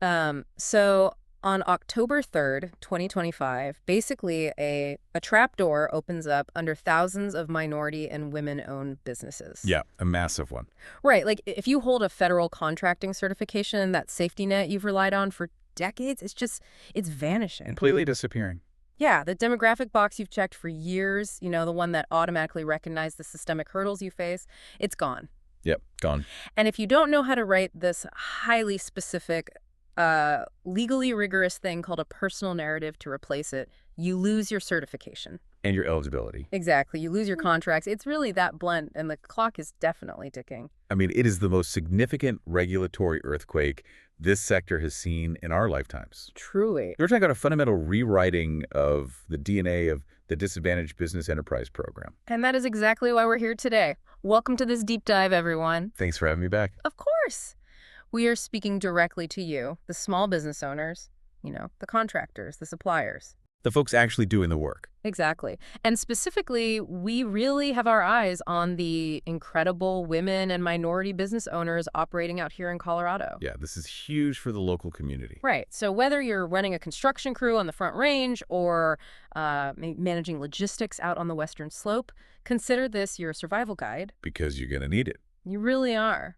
So on October 3rd, 2025, basically a trapdoor opens up under thousands of minority and women-owned businesses. Yeah, a massive one. Right, like if you hold a federal contracting certification, that safety net you've relied on for decades, it's vanishing. Completely disappearing. Yeah, the demographic box you've checked for years, the one that automatically recognized the systemic hurdles you face, it's gone. Yep, gone. And if you don't know how to write this highly specific, legally rigorous thing called a personal narrative to replace it, you lose your certification. And your eligibility. Exactly. You lose your contracts. It's really that blunt, and the clock is definitely ticking. I mean, it is the most significant regulatory earthquake this sector has seen in our lifetimes. Truly. We're talking about a fundamental rewriting of the DNA of the Disadvantaged Business Enterprise Program. And that is exactly why we're here today. Welcome to this deep dive, everyone. Thanks for having me back. Of course. We are speaking directly to you, the small business owners, the contractors, the suppliers. The folks actually doing the work. Exactly. And specifically, we really have our eyes on the incredible women and minority business owners operating out here in Colorado. Yeah, this is huge for the local community. Right. So whether you're running a construction crew on the Front Range or managing logistics out on the Western Slope, consider this your survival guide. Because you're going to need it. You really are.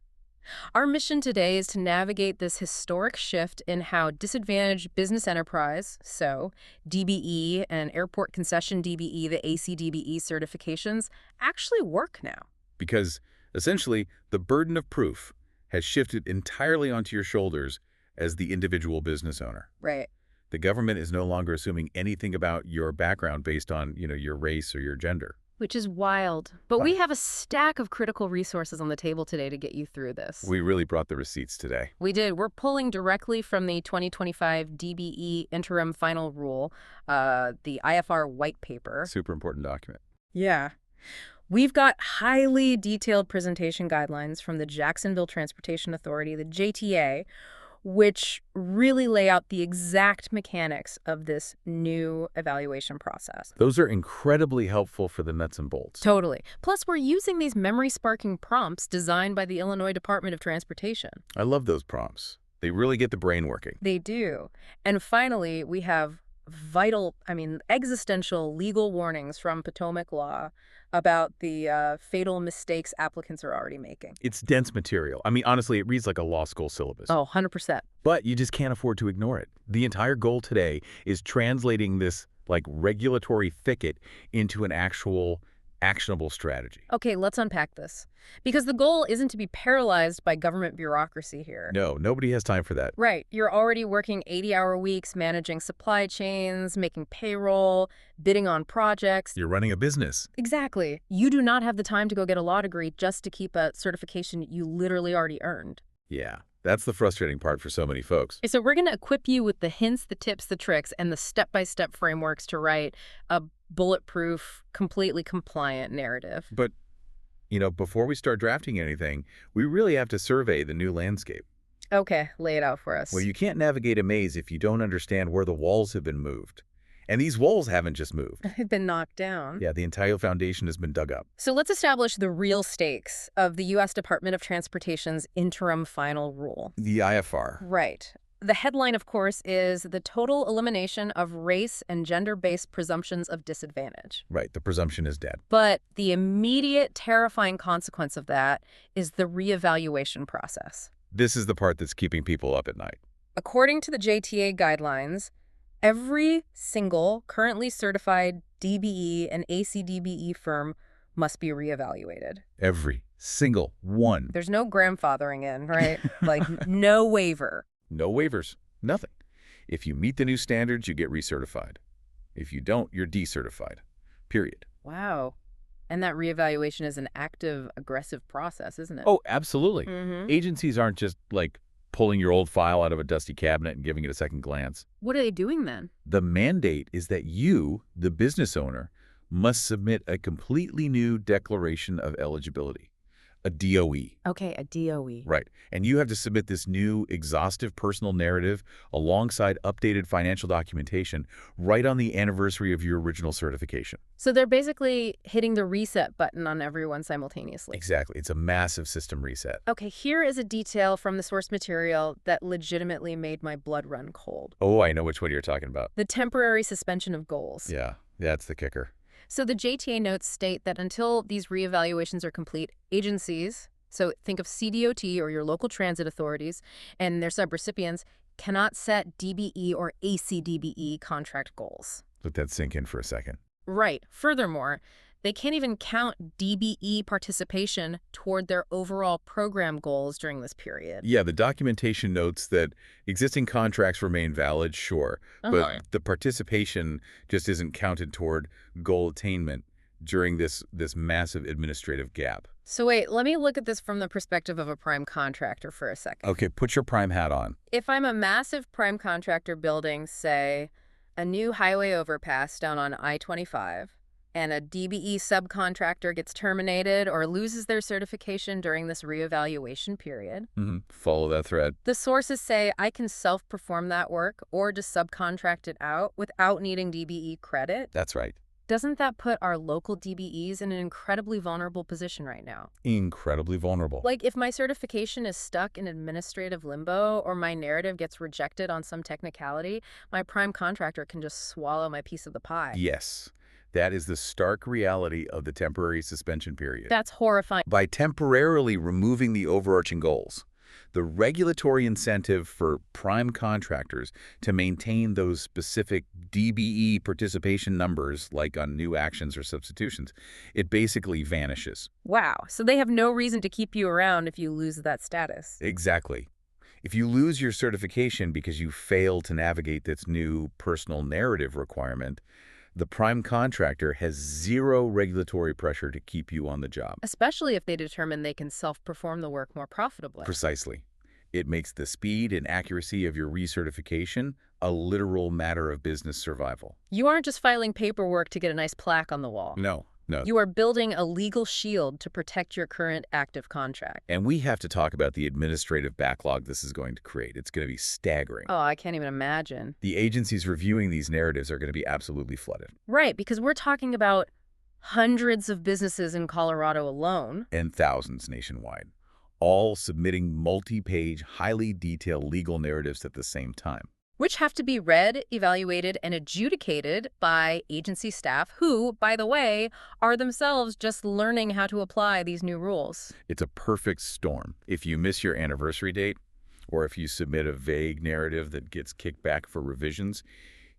Our mission today is to navigate this historic shift in how disadvantaged business enterprise, so DBE and Airport Concession DBE, the ACDBE certifications, actually work now. Because, essentially, the burden of proof has shifted entirely onto your shoulders as the individual business owner. Right. The government is no longer assuming anything about your background based on, your race or your gender. Which is wild. But we have a stack of critical resources on the table today to get you through this. We really brought the receipts today. We did. We're pulling directly from the 2025 DBE Interim Final Rule, the IFR white paper. Super important document. Yeah. We've got highly detailed presentation guidelines from the Jacksonville Transportation Authority, the JTA, which really lay out the exact mechanics of this new evaluation process. Those are incredibly helpful for the nuts and bolts. Totally. Plus, we're using these memory-sparking prompts designed by the Illinois Department of Transportation. I love those prompts. They really get the brain working. They do. And finally, we have existential legal warnings from Potomac law about the fatal mistakes applicants are already making. It's dense material. Honestly, it reads like a law school syllabus. Oh, 100%. But you just can't afford to ignore it. The entire goal today is translating this, regulatory thicket into an actual actionable strategy. Okay, let's unpack this. Because the goal isn't to be paralyzed by government bureaucracy here. No, nobody has time for that. Right. You're already working 80-hour weeks, managing supply chains, making payroll, bidding on projects. You're running a business. Exactly. You do not have the time to go get a law degree just to keep a certification you literally already earned. Yeah, that's the frustrating part for so many folks. So we're going to equip you with the hints, the tips, the tricks, and the step-by-step frameworks to write a bulletproof, completely compliant narrative. But, before we start drafting anything, we really have to survey the new landscape. Okay, lay it out for us. Well, you can't navigate a maze if you don't understand where the walls have been moved. And these walls haven't just moved. They've been knocked down. Yeah, the entire foundation has been dug up. So let's establish the real stakes of the U.S. Department of Transportation's Interim Final Rule. The IFR. Right. The headline, of course, is the total elimination of race and gender-based presumptions of disadvantage. Right, the presumption is dead. But the immediate terrifying consequence of that is the reevaluation process. This is the part that's keeping people up at night. According to the JTA guidelines, every single currently certified DBE and ACDBE firm must be reevaluated. Every single one. There's no grandfathering in, right? No waiver. No waivers. Nothing. If you meet the new standards, you get recertified. If you don't, you're decertified. Period. Wow. And that reevaluation is an active, aggressive process, isn't it? Oh, absolutely. Mm-hmm. Agencies aren't just, pulling your old file out of a dusty cabinet and giving it a second glance. What are they doing then? The mandate is that you, the business owner, must submit a completely new declaration of eligibility. a DOE. Okay, a DOE. Right. And you have to submit this new exhaustive personal narrative alongside updated financial documentation right on the anniversary of your original certification. So they're basically hitting the reset button on everyone simultaneously. Exactly. It's a massive system reset. Okay, here is a detail from the source material that legitimately made my blood run cold. Oh, I know which one you're talking about. The temporary suspension of goals. Yeah, that's the kicker. So the JTA notes state that until these reevaluations are complete, agencies, so think of CDOT or your local transit authorities and their subrecipients, cannot set DBE or ACDBE contract goals. Let that sink in for a second. Right. Furthermore, they can't even count DBE participation toward their overall program goals during this period. Yeah, the documentation notes that existing contracts remain valid, sure, but the participation just isn't counted toward goal attainment during this massive administrative gap. So wait, let me look at this from the perspective of a prime contractor for a second. Okay, put your prime hat on. If I'm a massive prime contractor building, say, a new highway overpass down on I-25, and a DBE subcontractor gets terminated or loses their certification during this reevaluation period. Follow that thread. The sources say I can self-perform that work or just subcontract it out without needing DBE credit. That's right. Doesn't that put our local DBEs in an incredibly vulnerable position right now? Incredibly vulnerable. Like if my certification is stuck in administrative limbo or my narrative gets rejected on some technicality, my prime contractor can just swallow my piece of the pie. Yes. That is the stark reality of the temporary suspension period. That's horrifying. By temporarily removing the overarching goals, the regulatory incentive for prime contractors to maintain those specific DBE participation numbers, like on new actions or substitutions, it basically vanishes. Wow. So they have no reason to keep you around if you lose that status. Exactly. If you lose your certification because you fail to navigate this new personal narrative requirement, the prime contractor has zero regulatory pressure to keep you on the job. Especially if they determine they can self-perform the work more profitably. Precisely. It makes the speed and accuracy of your recertification a literal matter of business survival. You aren't just filing paperwork to get a nice plaque on the wall. No. You are building a legal shield to protect your current active contract. And we have to talk about the administrative backlog this is going to create. It's going to be staggering. Oh, I can't even imagine. The agencies reviewing these narratives are going to be absolutely flooded. Right, because we're talking about hundreds of businesses in Colorado alone. And thousands nationwide, all submitting multi-page, highly detailed legal narratives at the same time. Which have to be read, evaluated, and adjudicated by agency staff who, by the way, are themselves just learning how to apply these new rules. It's a perfect storm. If you miss your anniversary date, or if you submit a vague narrative that gets kicked back for revisions,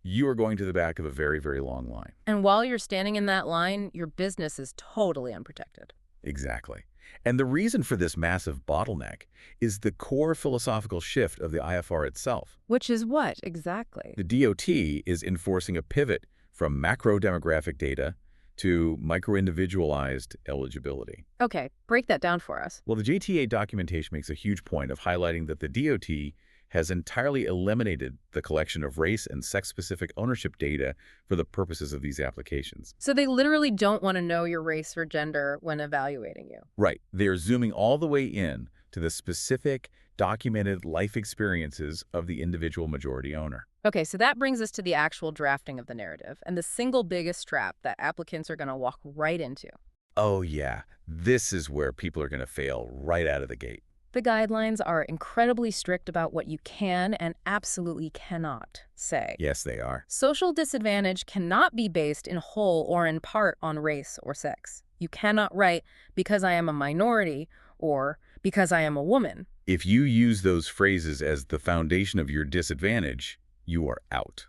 you are going to the back of a very, very long line. And while you're standing in that line, your business is totally unprotected. Exactly. And the reason for this massive bottleneck is the core philosophical shift of the IFR itself. Which is what, exactly? The DOT is enforcing a pivot from macro-demographic data to micro-individualized eligibility. Okay, break that down for us. Well, the JTA documentation makes a huge point of highlighting that the DOT has entirely eliminated the collection of race and sex-specific ownership data for the purposes of these applications. So they literally don't want to know your race or gender when evaluating you. Right. They're zooming all the way in to the specific documented life experiences of the individual majority owner. Okay, so that brings us to the actual drafting of the narrative and the single biggest trap that applicants are going to walk right into. Oh, yeah. This is where people are going to fail right out of the gate. The guidelines are incredibly strict about what you can and absolutely cannot say. Yes, they are. Social disadvantage cannot be based in whole or in part on race or sex. You cannot write, because I am a minority, or because I am a woman. If you use those phrases as the foundation of your disadvantage, you are out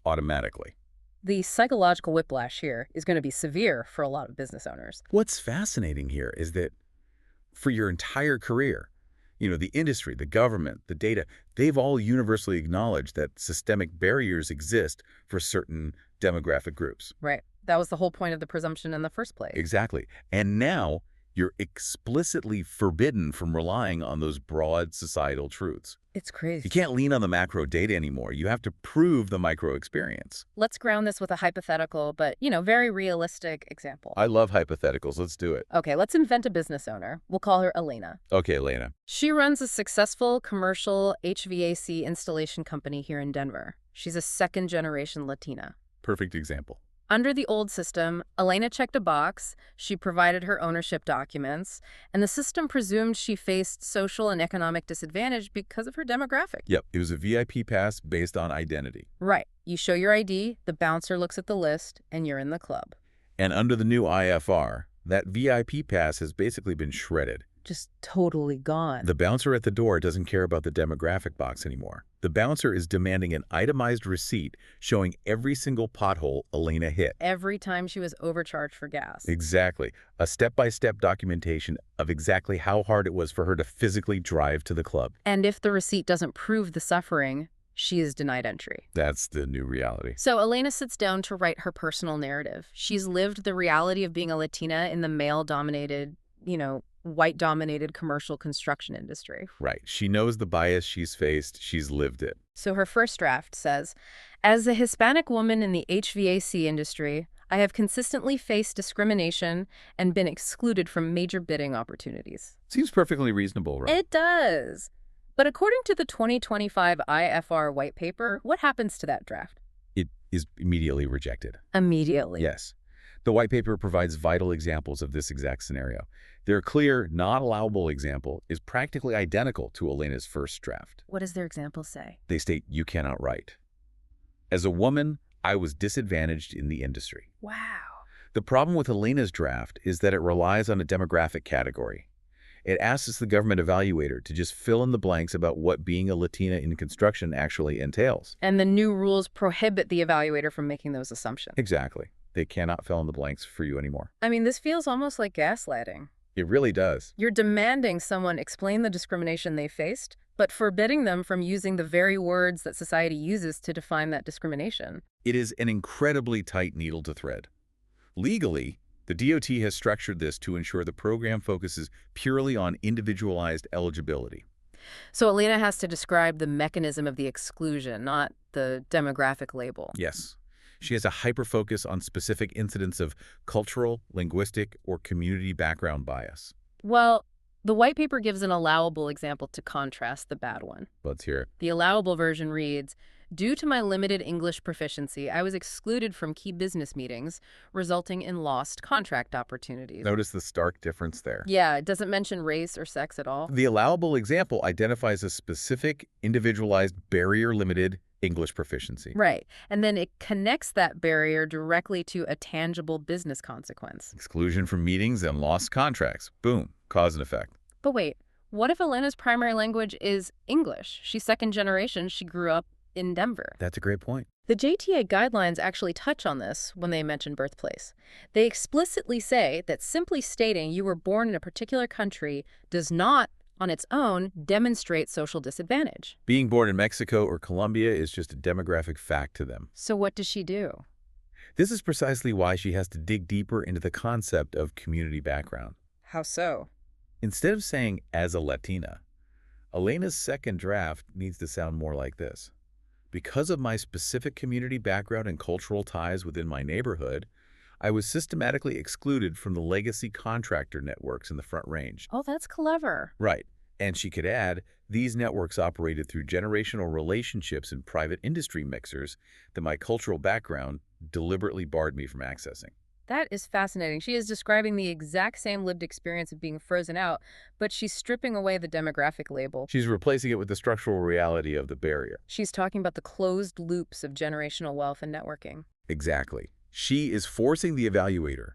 automatically. The psychological whiplash here is going to be severe for a lot of business owners. What's fascinating here is that for your entire career, the industry, the government, the data, they've all universally acknowledged that systemic barriers exist for certain demographic groups. Right. That was the whole point of the presumption in the first place. Exactly. And now You're explicitly forbidden from relying on those broad societal truths. It's crazy. You can't lean on the macro data anymore. You have to prove the micro experience. Let's ground this with a hypothetical, but, very realistic example. I love hypotheticals. Let's do it. Okay, let's invent a business owner. We'll call her Elena. Okay, Elena. She runs a successful commercial HVAC installation company here in Denver. She's a second-generation Latina. Perfect example. Under the old system, Elena checked a box, she provided her ownership documents, and the system presumed she faced social and economic disadvantage because of her demographic. Yep, it was a VIP pass based on identity. Right. You show your ID, the bouncer looks at the list, and you're in the club. And under the new IFR, that VIP pass has basically been shredded. Just totally gone. The bouncer at the door doesn't care about the demographic box anymore. The bouncer is demanding an itemized receipt showing every single pothole Elena hit. Every time she was overcharged for gas. Exactly. A step-by-step documentation of exactly how hard it was for her to physically drive to the club. And if the receipt doesn't prove the suffering, she is denied entry. That's the new reality. So Elena sits down to write her personal narrative. She's lived the reality of being a Latina in the male-dominated, white-dominated commercial construction industry. Right. She knows the bias she's faced. She's lived it. So her first draft says, as a Hispanic woman in the HVAC industry, I have consistently faced discrimination and been excluded from major bidding opportunities. Seems perfectly reasonable, right? It does. But according to the 2025 IFR white paper, what happens to that draft? It is immediately rejected. Immediately. Yes. The white paper provides vital examples of this exact scenario. Their clear, not-allowable example is practically identical to Elena's first draft. What does their example say? They state, you cannot write. As a woman, I was disadvantaged in the industry. Wow. The problem with Elena's draft is that it relies on a demographic category. It asks the government evaluator to just fill in the blanks about what being a Latina in construction actually entails. And the new rules prohibit the evaluator from making those assumptions. Exactly. They cannot fill in the blanks for you anymore. I mean, this feels almost like gaslighting. It really does. You're demanding someone explain the discrimination they faced, but forbidding them from using the very words that society uses to define that discrimination. It is an incredibly tight needle to thread. Legally, the DOT has structured this to ensure the program focuses purely on individualized eligibility. So Elena has to describe the mechanism of the exclusion, not the demographic label. Yes. She has a hyper-focus on specific incidents of cultural, linguistic, or community background bias. Well, the white paper gives an allowable example to contrast the bad one. Let's hear it. The allowable version reads, due to my limited English proficiency, I was excluded from key business meetings, resulting in lost contract opportunities. Notice the stark difference there. Yeah, it doesn't mention race or sex at all. The allowable example identifies a specific, individualized, barrier-limited English proficiency. Right. And then it connects that barrier directly to a tangible business consequence. Exclusion from meetings and lost contracts. Boom. Cause and effect. But wait, what if Elena's primary language is English? She's second generation. She grew up in Denver. That's a great point. The JTA guidelines actually touch on this when they mention birthplace. They explicitly say that simply stating you were born in a particular country does not, on its own, demonstrate social disadvantage. Being born in Mexico or Colombia is just a demographic fact to them. So what does she do? This is precisely why she has to dig deeper into the concept of community background. How so? Instead of saying, as a Latina, Elena's second draft needs to sound more like this. Because of my specific community background and cultural ties within my neighborhood, I was systematically excluded from the legacy contractor networks in the Front Range. Oh, that's clever. Right. And she could add, these networks operated through generational relationships in private industry mixers that my cultural background deliberately barred me from accessing. That is fascinating. She is describing the exact same lived experience of being frozen out, but she's stripping away the demographic label. She's replacing it with the structural reality of the barrier. She's talking about the closed loops of generational wealth and networking. Exactly. She is forcing the evaluator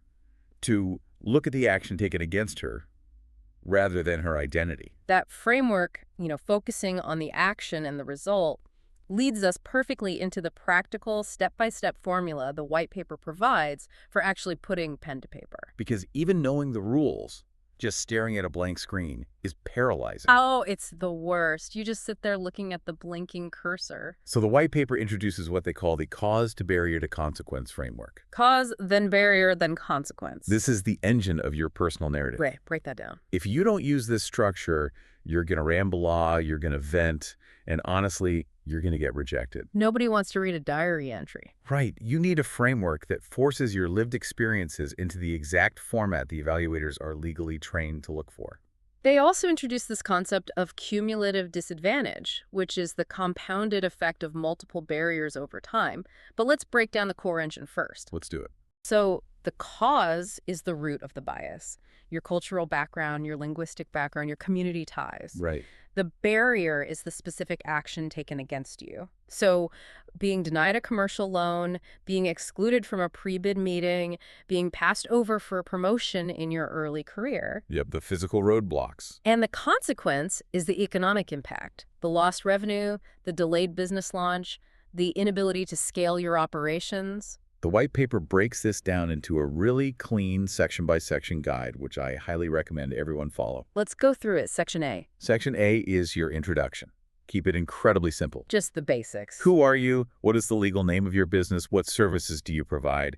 to look at the action taken against her rather than her identity. That framework, focusing on the action and the result, leads us perfectly into the practical step-by-step formula the white paper provides for actually putting pen to paper. Because even knowing the rules, just staring at a blank screen, is paralyzing. Oh, it's the worst. You just sit there looking at the blinking cursor. So the white paper introduces what they call the cause to barrier to consequence framework. Cause, then barrier, then consequence. This is the engine of your personal narrative. Right, break that down. If you don't use this structure, you're going to ramble on, you're going to vent, and honestly, you're going to get rejected. Nobody wants to read a diary entry. Right. You need a framework that forces your lived experiences into the exact format the evaluators are legally trained to look for. They also introduced this concept of cumulative disadvantage, which is the compounded effect of multiple barriers over time. But let's break down the core engine first. Let's do it. So the cause is the root of the bias. Your cultural background, your linguistic background, your community ties. Right. The barrier is the specific action taken against you. So being denied a commercial loan, being excluded from a pre-bid meeting, being passed over for a promotion in your early career. Yep, the physical roadblocks. And the consequence is the economic impact, the lost revenue, the delayed business launch, the inability to scale your operations. The white paper breaks this down into a really clean section-by-section guide, which I highly recommend everyone follow. Let's go through it. Section A. Section A is your introduction. Keep it incredibly simple. Just the basics. Who are you? What is the legal name of your business? What services do you provide?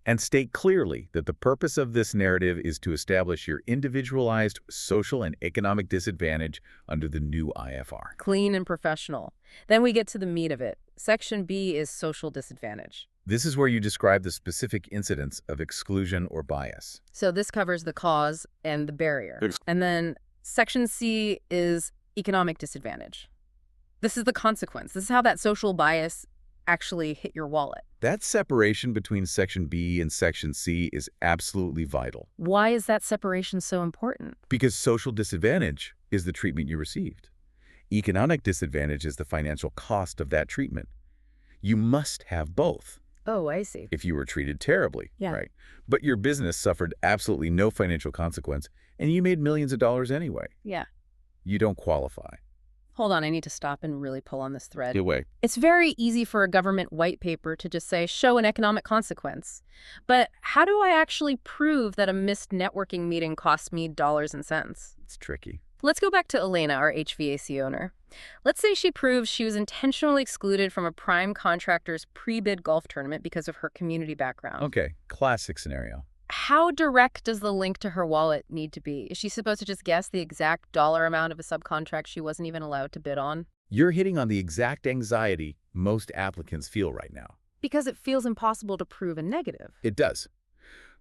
And state clearly that the purpose of this narrative is to establish your individualized social and economic disadvantage under the new IFR. Clean and professional. Then we get to the meat of it. Section B is social disadvantage. This is where you describe the specific incidents of exclusion or bias. So this covers the cause and the barrier. And then Section C is economic disadvantage. This is the consequence. This is how that social bias actually hit your wallet. That separation between Section B and Section C is absolutely vital. Why is that separation so important? Because social disadvantage is the treatment you received. Economic disadvantage is the financial cost of that treatment. You must have both. Oh, I see. If you were treated terribly, Yeah. right? But your business suffered absolutely no financial consequence, and you made millions of dollars anyway. Yeah. You don't qualify. Hold on, I need to stop and really pull on this thread. Get away. It's very easy for a government white paper to just say, show an economic consequence. But how do I actually prove that a missed networking meeting cost me dollars and cents? It's tricky. Let's go back to Elena, our HVAC owner. Let's say she proves she was intentionally excluded from a prime contractor's pre-bid golf tournament because of her community background. Okay, classic scenario. How direct does the link to her wallet need to be? Is she supposed to just guess the exact dollar amount of a subcontract she wasn't even allowed to bid on? You're hitting on the exact anxiety most applicants feel right now. Because it feels impossible to prove a negative. It does.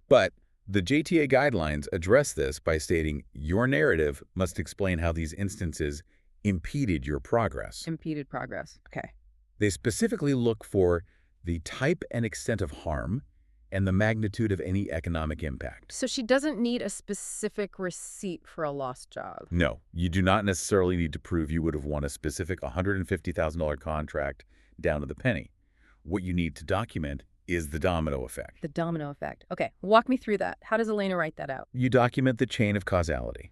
But the JTA guidelines address this by stating your narrative must explain how these instances impeded your progress. Impeded progress. Okay. They specifically look for the type and extent of harm and the magnitude of any economic impact. So she doesn't need a specific receipt for a lost job. No, you do not necessarily need to prove you would have won a specific $150,000 contract down to the penny. What you need to document is the domino effect. The domino effect. Okay, walk me through that. How does Elena write that out? You document the chain of causality.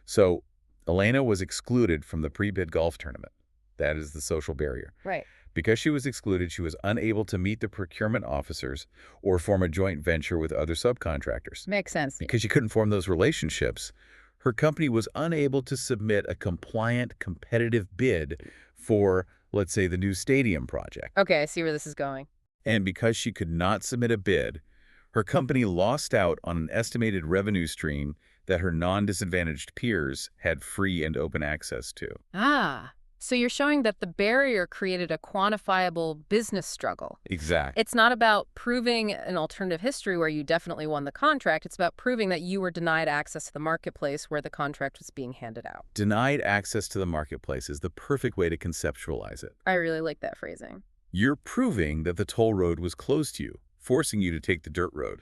So Elena was excluded from the pre-bid golf tournament. That is the social barrier. Right. Because she was excluded, she was unable to meet the procurement officers or form a joint venture with other subcontractors. Makes sense. Because she couldn't form those relationships, her company was unable to submit a compliant, competitive bid for, let's say, the new stadium project. Okay, I see where this is going. And because she could not submit a bid, her company lost out on an estimated revenue stream that her non-disadvantaged peers had free and open access to. Ah, so you're showing that the barrier created a quantifiable business struggle. Exactly. It's not about proving an alternative history where you definitely won the contract. It's about proving that you were denied access to the marketplace where the contract was being handed out. Denied access to the marketplace is the perfect way to conceptualize it. I really like that phrasing. You're proving that the toll road was closed to you, forcing you to take the dirt road.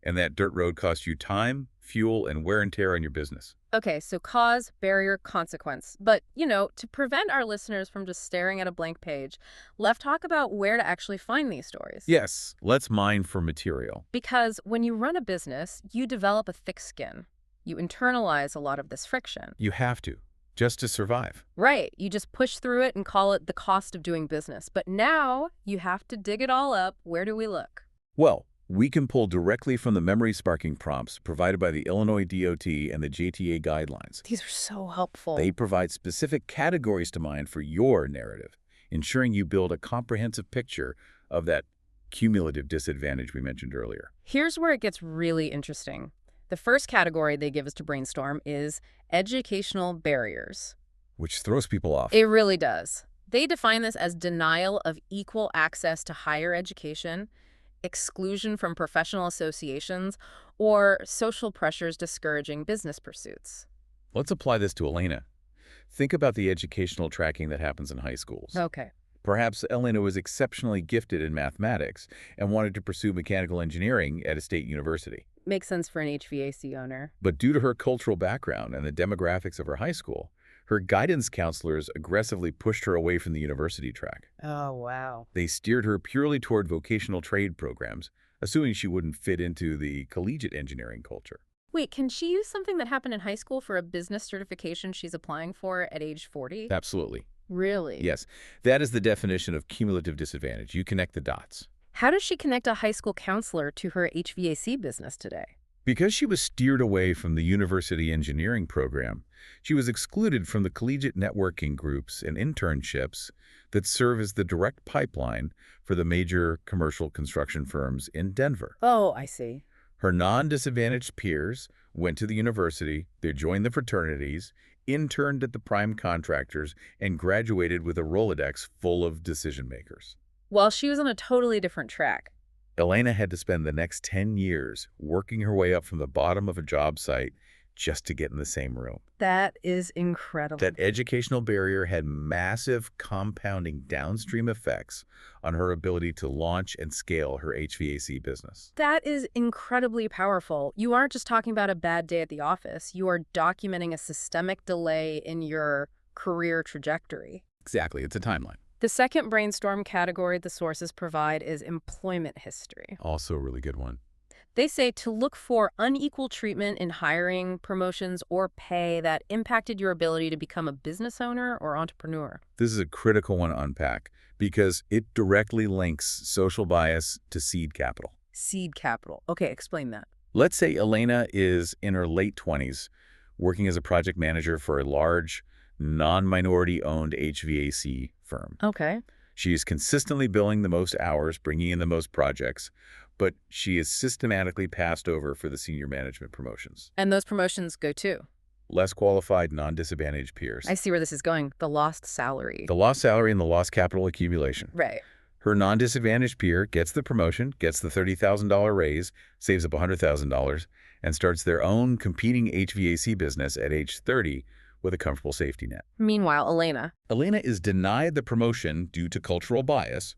And that dirt road cost you time, fuel, and wear and tear on your business. Okay, so cause, barrier, consequence. But, to prevent our listeners from just staring at a blank page, let's talk about where to actually find these stories. Yes, let's mine for material. Because when you run a business, you develop a thick skin. You internalize a lot of this friction. You have to, just to survive. Right. You just push through it and call it the cost of doing business. But now you have to dig it all up. Where do we look? Well, We can pull directly from the memory-sparking prompts provided by the Illinois DOT and the JTA guidelines. These are so helpful. They provide specific categories to mine for your narrative, ensuring you build a comprehensive picture of that cumulative disadvantage we mentioned earlier. Here's where it gets really interesting. The first category they give us to brainstorm is educational barriers. Which throws people off. It really does. They define this as denial of equal access to higher education, exclusion from professional associations, or social pressures discouraging business pursuits. Let's apply this to Elena. Think about the educational tracking that happens in high schools. Okay. Perhaps Elena was exceptionally gifted in mathematics and wanted to pursue mechanical engineering at a state university. Makes sense for an HVAC owner. But due to her cultural background and the demographics of her high school, her guidance counselors aggressively pushed her away from the university track. Oh, wow. They steered her purely toward vocational trade programs, assuming she wouldn't fit into the collegiate engineering culture. Wait, can she use something that happened in high school for a business certification she's applying for at age 40? Absolutely. Really? Yes, that is the definition of cumulative disadvantage. You connect the dots. How does she connect a high school counselor to her HVAC business today? Because she was steered away from the university engineering program, she was excluded from the collegiate networking groups and internships that serve as the direct pipeline for the major commercial construction firms in Denver. Oh, I see. Her non-disadvantaged peers went to the university, they joined the fraternities, interned at the prime contractors, and graduated with a Rolodex full of decision-makers. Well, she was on a totally different track. Elena had to spend the next 10 years working her way up from the bottom of a job site just to get in the same room. That is incredible. That educational barrier had massive compounding downstream effects on her ability to launch and scale her HVAC business. That is incredibly powerful. You aren't just talking about a bad day at the office. You are documenting a systemic delay in your career trajectory. Exactly. It's a timeline. The second brainstorm category the sources provide is employment history. Also a really good one. They say to look for unequal treatment in hiring, promotions, or pay that impacted your ability to become a business owner or entrepreneur. This is a critical one to unpack because it directly links social bias to seed capital. Seed capital. Okay, explain that. Let's say Elena is in her late 20s, working as a project manager for a large, non-minority-owned HVAC firm. Okay. She is consistently billing the most hours, bringing in the most projects, but she is systematically passed over for the senior management promotions. And those promotions go too. Less qualified, non-disadvantaged peers. I see where this is going. The lost salary. The lost salary and the lost capital accumulation. Right. Her non-disadvantaged peer gets the promotion, gets the $30,000 raise, saves up $100,000, and starts their own competing HVAC business at age 30 with a comfortable safety net. Meanwhile, Elena is denied the promotion due to cultural bias,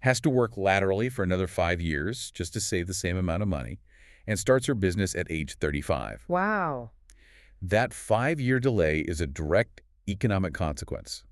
has to work laterally for another 5 years just to save the same amount of money, and starts her business at age 35. Wow. That 5-year delay is a direct economic consequence.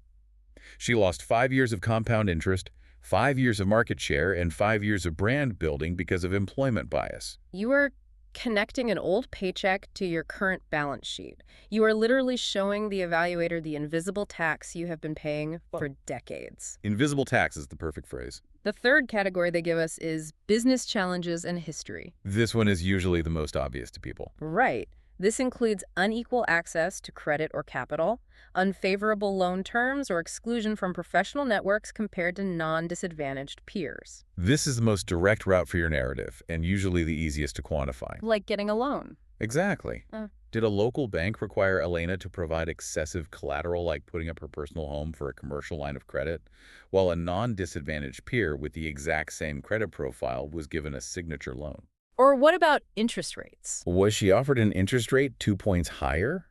She lost 5 years of compound interest, 5 years of market share, and 5 years of brand building because of employment bias. You are connecting an old paycheck to your current balance sheet. You are literally showing the evaluator the invisible tax you have been paying for decades. Invisible tax is the perfect phrase. The third category they give us is business challenges and history. This one is usually the most obvious to people. Right. This includes unequal access to credit or capital, unfavorable loan terms, or exclusion from professional networks compared to non-disadvantaged peers. This is the most direct route for your narrative, and usually the easiest to quantify. Like getting a loan. Exactly. Did a local bank require Elena to provide excessive collateral like putting up her personal home for a commercial line of credit, while a non-disadvantaged peer with the exact same credit profile was given a signature loan? Or what about interest rates? Was she offered an interest rate 2 points higher?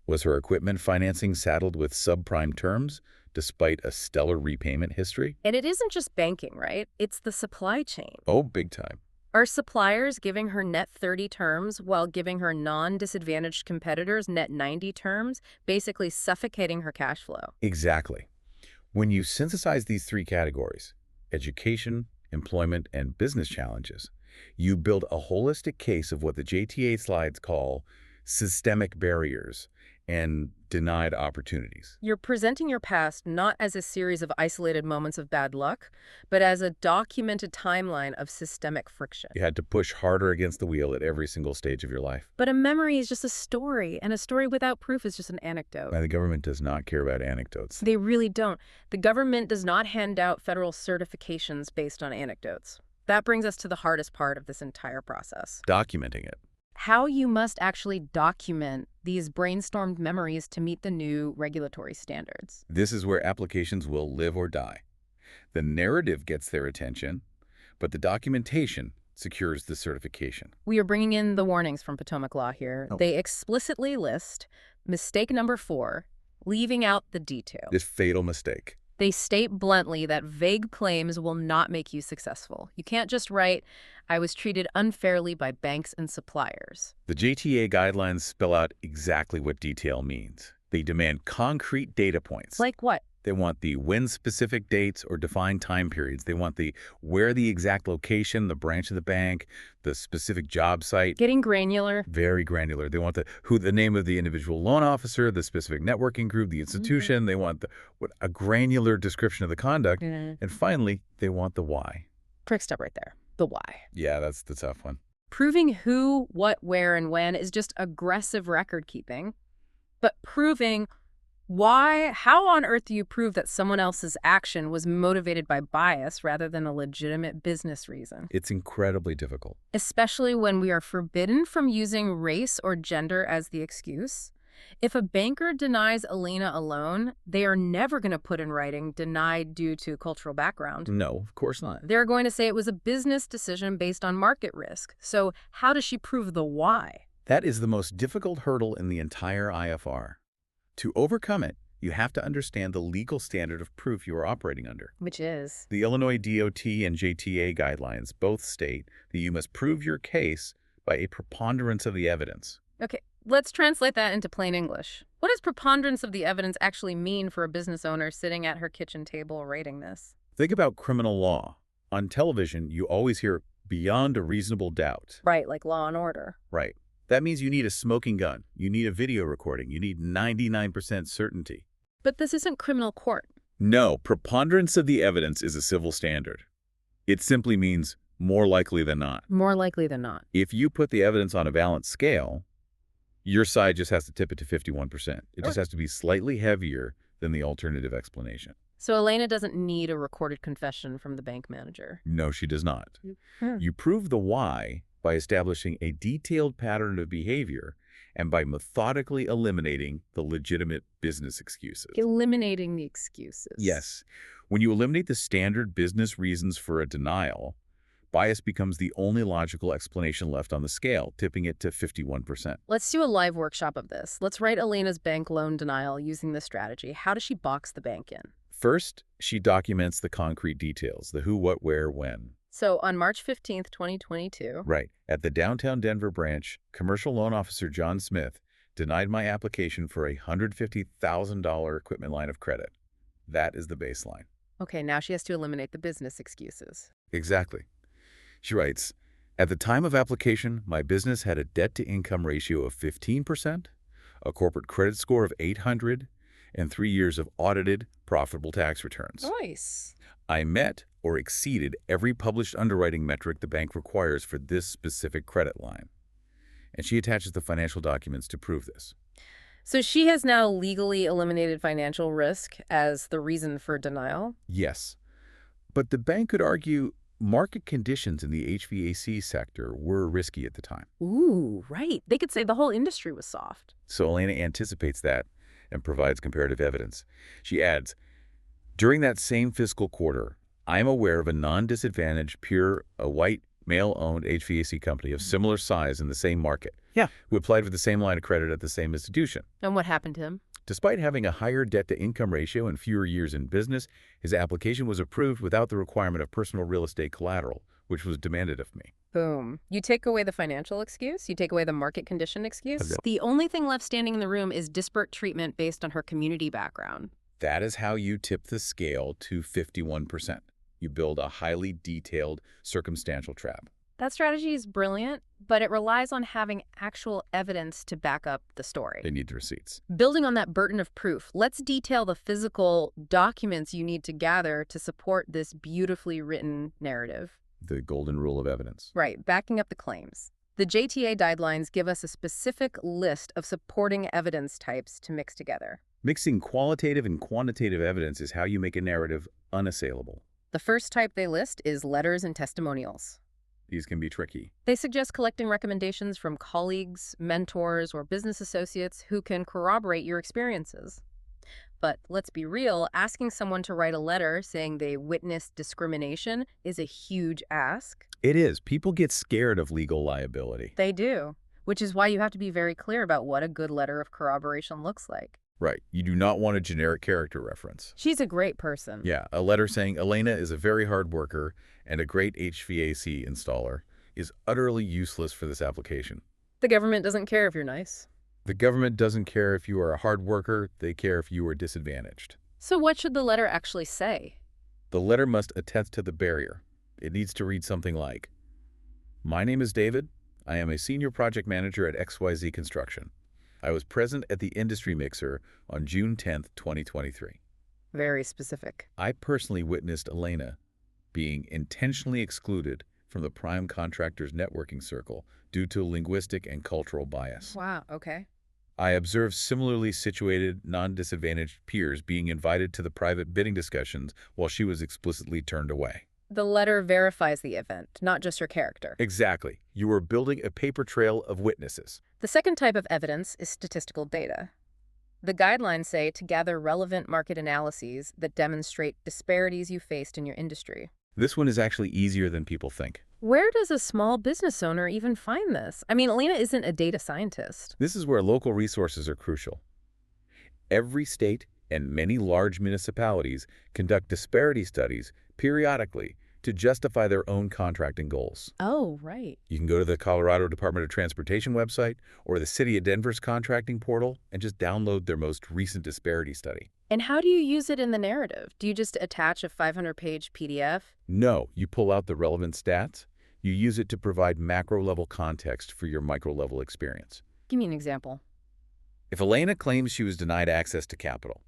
Was her equipment financing saddled with subprime terms, despite a stellar repayment history? And it isn't just banking, right? It's the supply chain. Oh, big time. Are suppliers giving her net 30 terms while giving her non-disadvantaged competitors net 90 terms, basically suffocating her cash flow? Exactly. When you synthesize these three categories, education, employment, and business challenges, you build a holistic case of what the JTA slides call systemic barriers, and denied opportunities. You're presenting your past not as a series of isolated moments of bad luck, but as a documented timeline of systemic friction. You had to push harder against the wheel at every single stage of your life. But a memory is just a story, and a story without proof is just an anecdote. Now, the government does not care about anecdotes. They really don't. The government does not hand out federal certifications based on anecdotes. That brings us to the hardest part of this entire process. Documenting it. How you must actually document these brainstormed memories to meet the new regulatory standards. This is where applications will live or die. The narrative gets their attention, but the documentation secures the certification. We are bringing in the warnings from Potomac Law here. Oh. They explicitly list mistake number 4, leaving out the detail. This fatal mistake. They state bluntly that vague claims will not make you successful. You can't just write, "I was treated unfairly by banks and suppliers." The JTA guidelines spell out exactly what detail means. They demand concrete data points. Like what? They want the when-specific dates or defined time periods. They want the where the exact location, the branch of the bank, the specific job site. Getting granular. Very granular. They want the name of the individual loan officer, the specific networking group, the institution. They want a granular description of the conduct. And finally, they want the why. Quick step right there. The why. Yeah, that's the tough one. Proving who, what, where, and when is just aggressive record keeping. But proving why, how on earth do you prove that someone else's action was motivated by bias rather than a legitimate business reason? It's incredibly difficult. Especially when we are forbidden from using race or gender as the excuse. If a banker denies Elena a loan, they are never going to put in writing denied due to cultural background. No, of course not. They're going to say it was a business decision based on market risk. So how does she prove the why? That is the most difficult hurdle in the entire IFR. To overcome it, you have to understand the legal standard of proof you are operating under. Which is? The Illinois DOT and JTA guidelines both state that you must prove your case by a preponderance of the evidence. Okay, let's translate that into plain English. What does preponderance of the evidence actually mean for a business owner sitting at her kitchen table writing this? Think about criminal law. On television, you always hear beyond a reasonable doubt. Right, like Law and Order. Right. That means you need a smoking gun. You need a video recording. You need 99% certainty. But this isn't criminal court. No, preponderance of the evidence is a civil standard. It simply means more likely than not. More likely than not. If you put the evidence on a balanced scale, your side just has to tip it to 51%. It just has to be slightly heavier than the alternative explanation. So Elena doesn't need a recorded confession from the bank manager. No, she does not. You prove the why by establishing a detailed pattern of behavior and by methodically eliminating the legitimate business excuses. Eliminating the excuses. Yes. When you eliminate the standard business reasons for a denial, bias becomes the only logical explanation left on the scale, tipping it to 51%. Let's do a live workshop of this. Let's write Elena's bank loan denial using this strategy. How does she box the bank in? First, she documents the concrete details, the who, what, where, when. So on March 15th, 2022. Right. At the downtown Denver branch, commercial loan officer John Smith denied my application for a $150,000 equipment line of credit. That is the baseline. Okay, now she has to eliminate the business excuses. Exactly. She writes, at the time of application, my business had a debt-to-income ratio of 15%, a corporate credit score of 800, and 3 years of audited, profitable tax returns. Nice. I met or exceeded every published underwriting metric the bank requires for this specific credit line. And she attaches the financial documents to prove this. So she has now legally eliminated financial risk as the reason for denial? Yes. But the bank could argue market conditions in the HVAC sector were risky at the time. Ooh, right. They could say the whole industry was soft. So Elena anticipates that and provides comparative evidence. She adds, during that same fiscal quarter, I am aware of a non-disadvantaged, a white, male-owned HVAC company of similar size in the same market. Yeah. Who applied for the same line of credit at the same institution. And what happened to him? Despite having a higher debt-to-income ratio and fewer years in business, his application was approved without the requirement of personal real estate collateral, which was demanded of me. Boom. You take away the financial excuse, you take away the market condition excuse. Okay. The only thing left standing in the room is disparate treatment based on her community background. That is how you tip the scale to 51%. You build a highly detailed circumstantial trap. That strategy is brilliant, but it relies on having actual evidence to back up the They story. need the receipts. Building on that burden of proof, let's detail the physical documents you need to gather to support this beautifully written narrative. The golden rule of evidence. Right, backing up the claims. The JTA guidelines give us a specific list of supporting evidence types to mix together. Mixing qualitative and quantitative evidence is how you make a narrative unassailable. The first type they list is letters and testimonials. These can be tricky. They suggest collecting recommendations from colleagues, mentors, or business associates who can corroborate your experiences. But let's be real, asking someone to write a letter saying they witnessed discrimination is a huge ask. It is. People get scared of legal liability. They do, which is why you have to be very clear about what a good letter of corroboration looks like. Right. You do not want a generic character reference. She's a great person. Yeah, a letter saying Elena is a very hard worker and a great HVAC installer is utterly useless for this application. The government doesn't care if you're nice. The government doesn't care if you are a hard worker, they care if you are disadvantaged. So what should the letter actually say? The letter must attest to the barrier. It needs to read something like, "My name is David. I am a senior project manager at XYZ Construction. I was present at the industry mixer on June 10th, 2023. Very specific. I personally witnessed Elena being intentionally excluded from the prime contractor's networking circle due to linguistic and cultural bias. Wow, okay. I observed similarly situated, non-disadvantaged peers being invited to the private bidding discussions while she was explicitly turned away." The letter verifies the event, not just her character. Exactly. You are building a paper trail of witnesses. The second type of evidence is statistical data. The guidelines say to gather relevant market analyses that demonstrate disparities you faced in your industry. This one is actually easier than people think. Where does a small business owner even find this? I mean, Elena isn't a data scientist. This is where local resources are crucial. Every state and many large municipalities conduct disparity studies periodically to justify their own contracting goals. Oh, right. You can go to the Colorado Department of Transportation website or the City of Denver's contracting portal and just download their most recent disparity study. And how do you use it in the narrative? Do you just attach a 500-page PDF? No, you pull out the relevant stats. You use it to provide macro-level context for your micro-level experience. Give me an example. If Elena claims she was denied access to capital,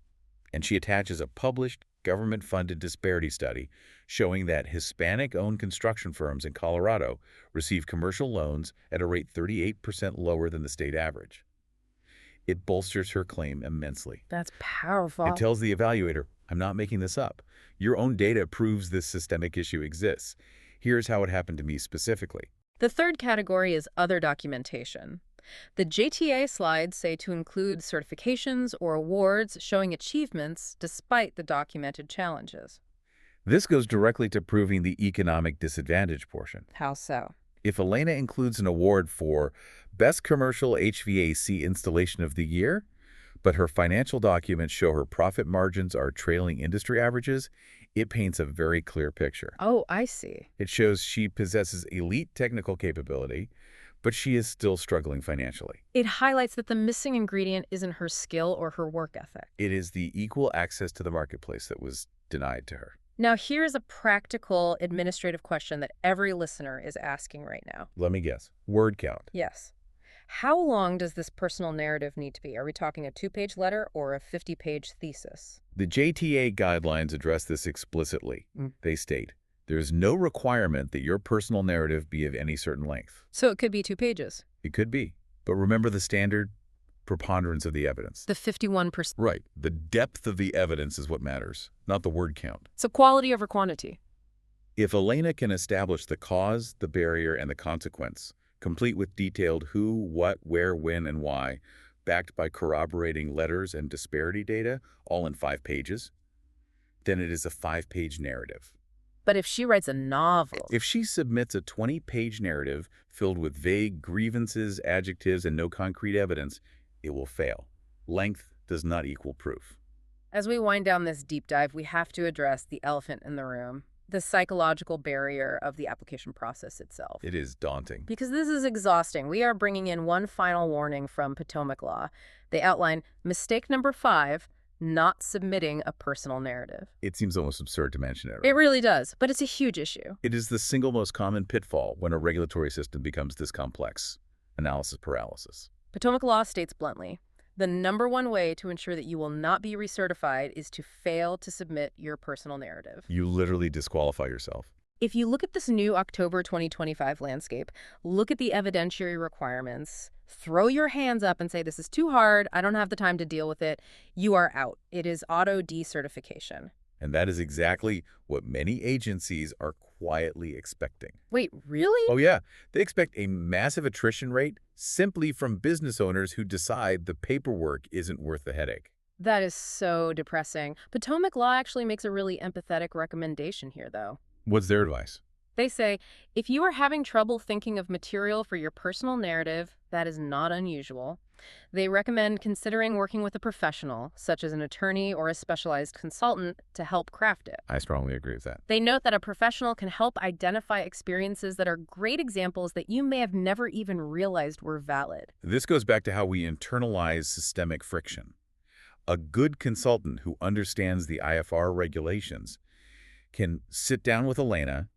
and she attaches a published, government-funded disparity study showing that Hispanic-owned construction firms in Colorado receive commercial loans at a rate 38% lower than the state average, it bolsters her claim immensely. That's powerful. It tells the evaluator, "I'm not making this up. Your own data proves this systemic issue exists. Here's how it happened to me specifically." The third category is other documentation. The JTA slides say to include certifications or awards showing achievements despite the documented challenges. This goes directly to proving the economic disadvantage portion. How so? If Elena includes an award for Best Commercial HVAC Installation of the Year, but her financial documents show her profit margins are trailing industry averages, it paints a very clear picture. Oh, I see. It shows she possesses elite technical capability, but she is still struggling financially. It highlights that the missing ingredient isn't her skill or her work ethic. It is the equal access to the marketplace that was denied to her. Now, here's a practical administrative question that every listener is asking right now. Let me guess. Word count. Yes. How long does this personal narrative need to be? Are we talking a 2-page letter or a 50-page thesis? The JTA guidelines address this explicitly. They state, there is no requirement that your personal narrative be of any certain length. So it could be 2 pages. It could be. But remember the standard preponderance of the evidence. The 51%. Right. The depth of the evidence is what matters, not the word count. So quality over quantity. If Elena can establish the cause, the barrier, and the consequence, complete with detailed who, what, where, when, and why, backed by corroborating letters and disparity data, all in 5 pages, then it is a 5-page narrative. But if she writes a novel... If she submits a 20-page narrative filled with vague grievances, adjectives, and no concrete evidence, it will fail. Length does not equal proof. As we wind down this deep dive, we have to address the elephant in the room, the psychological barrier of the application process itself. It is daunting. Because this is exhausting. We are bringing in one final warning from Potomac Law. They outline mistake number 5, not submitting a personal narrative. It seems almost absurd to mention it, It right? really does, but it's a huge issue. It is the single most common pitfall when a regulatory system becomes this complex. Analysis paralysis. Potomac law states bluntly, the number one way to ensure that you will not be recertified is to fail to submit your personal narrative. You literally disqualify yourself. If you look at this new October 2025 landscape, look at the evidentiary requirements, throw your hands up and say, this is too hard, I don't have the time to deal with it, you are out. It is auto decertification. And that is exactly what many agencies are quietly expecting. Wait, really? Oh yeah, they expect a massive attrition rate simply from business owners who decide the paperwork isn't worth the headache. That is so depressing. Potomac law actually makes a really empathetic recommendation here, though. What's their advice? They say, if you are having trouble thinking of material for your personal narrative, that is not unusual. They recommend considering working with a professional, such as an attorney or a specialized consultant, to help craft it. I strongly agree with that. They note that a professional can help identify experiences that are great examples that you may have never even realized were valid. This goes back to how we internalize systemic friction. A good consultant who understands the IFR regulations can sit down with Elena,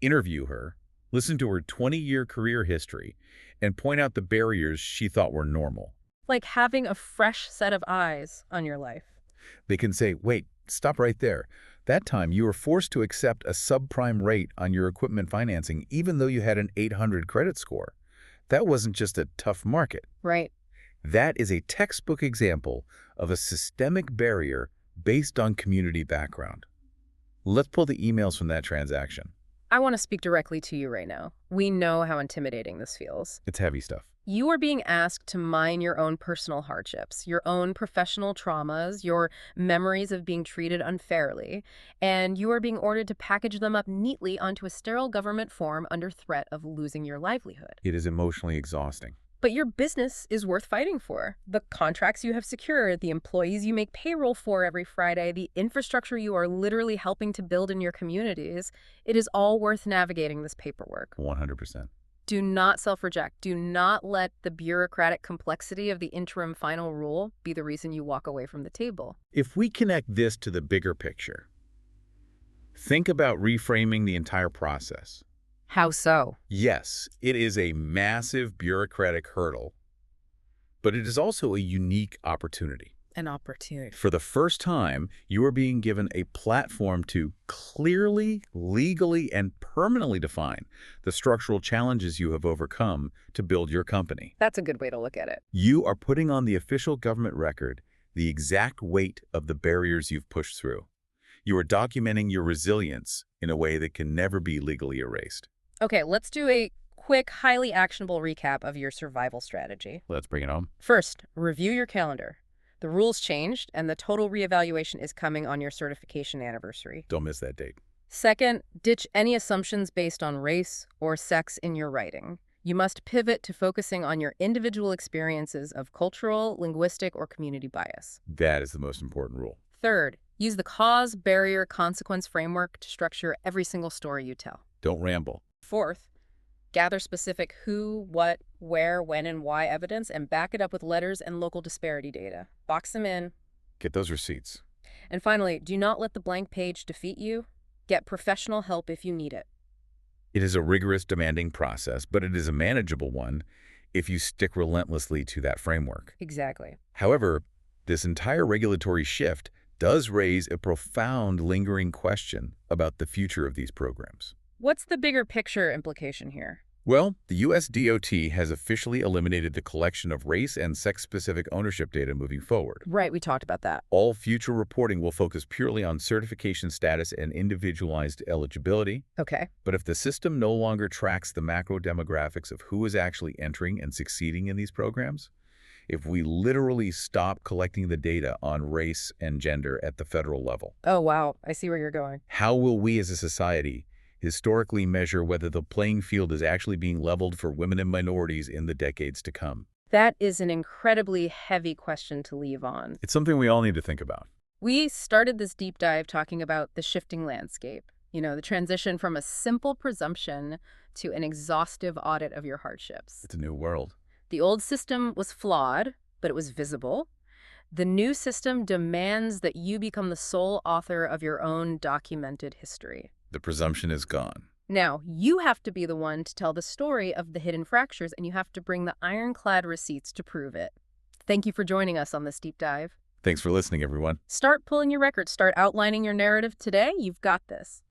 interview her, listen to her 20-year career history, and point out the barriers she thought were normal. Like having a fresh set of eyes on your life. They can say, wait, stop right there. That time you were forced to accept a subprime rate on your equipment financing even though you had an 800 credit score. That wasn't just a tough market. Right. That is a textbook example of a systemic barrier based on community background. Let's pull the emails from that transaction. I want to speak directly to you right now. We know how intimidating this feels. It's heavy stuff. You are being asked to mine your own personal hardships, your own professional traumas, your memories of being treated unfairly, and you are being ordered to package them up neatly onto a sterile government form under threat of losing your livelihood. It is emotionally exhausting. But your business is worth fighting for. The contracts you have secured, the employees you make payroll for every Friday, the infrastructure you are literally helping to build in your communities, it is all worth navigating this paperwork. 100%. Do not self-reject. Do not let the bureaucratic complexity of the interim final rule be the reason you walk away from the table. If we connect this to the bigger picture, think about reframing the entire process. How so? Yes, it is a massive bureaucratic hurdle, but it is also a unique opportunity. An opportunity. For the first time, you are being given a platform to clearly, legally, and permanently define the structural challenges you have overcome to build your company. That's a good way to look at it. You are putting on the official government record the exact weight of the barriers you've pushed through. You are documenting your resilience in a way that can never be legally erased. Okay, let's do a quick, highly actionable recap of your survival strategy. Let's bring it home. First, review your calendar. The rules changed, and the total reevaluation is coming on your certification anniversary. Don't miss that date. Second, ditch any assumptions based on race or sex in your writing. You must pivot to focusing on your individual experiences of cultural, linguistic, or community bias. That is the most important rule. Third, use the Cause Barrier Consequence framework to structure every single story you tell. Don't ramble. Fourth, gather specific who, what, where, when, and why evidence and back it up with letters and local disparity data. Box them in. Get those receipts. And finally, do not let the blank page defeat you. Get professional help if you need it. It is a rigorous, demanding process, but it is a manageable one if you stick relentlessly to that framework. Exactly. However, this entire regulatory shift does raise a profound, lingering question about the future of these programs. What's the bigger picture implication here? Well, the U.S. DOT has officially eliminated the collection of race and sex-specific ownership data moving forward. Right, we talked about that. All future reporting will focus purely on certification status and individualized eligibility. Okay. But if the system no longer tracks the macro demographics of who is actually entering and succeeding in these programs, if we literally stop collecting the data on race and gender at the federal level, Oh, wow. I see where you're going. how will we as a society historically measure whether the playing field is actually being leveled for women and minorities in the decades to come? That is an incredibly heavy question to leave on. It's something we all need to think about. We started this deep dive talking about the shifting landscape, the transition from a simple presumption to an exhaustive audit of your hardships. It's a new world. The old system was flawed, but it was visible. The new system demands that you become the sole author of your own documented history. The presumption is gone. Now, you have to be the one to tell the story of the hidden fractures, and you have to bring the ironclad receipts to prove it. Thank you for joining us on this deep dive. Thanks for listening, everyone. Start pulling your records. Start outlining your narrative today. You've got this.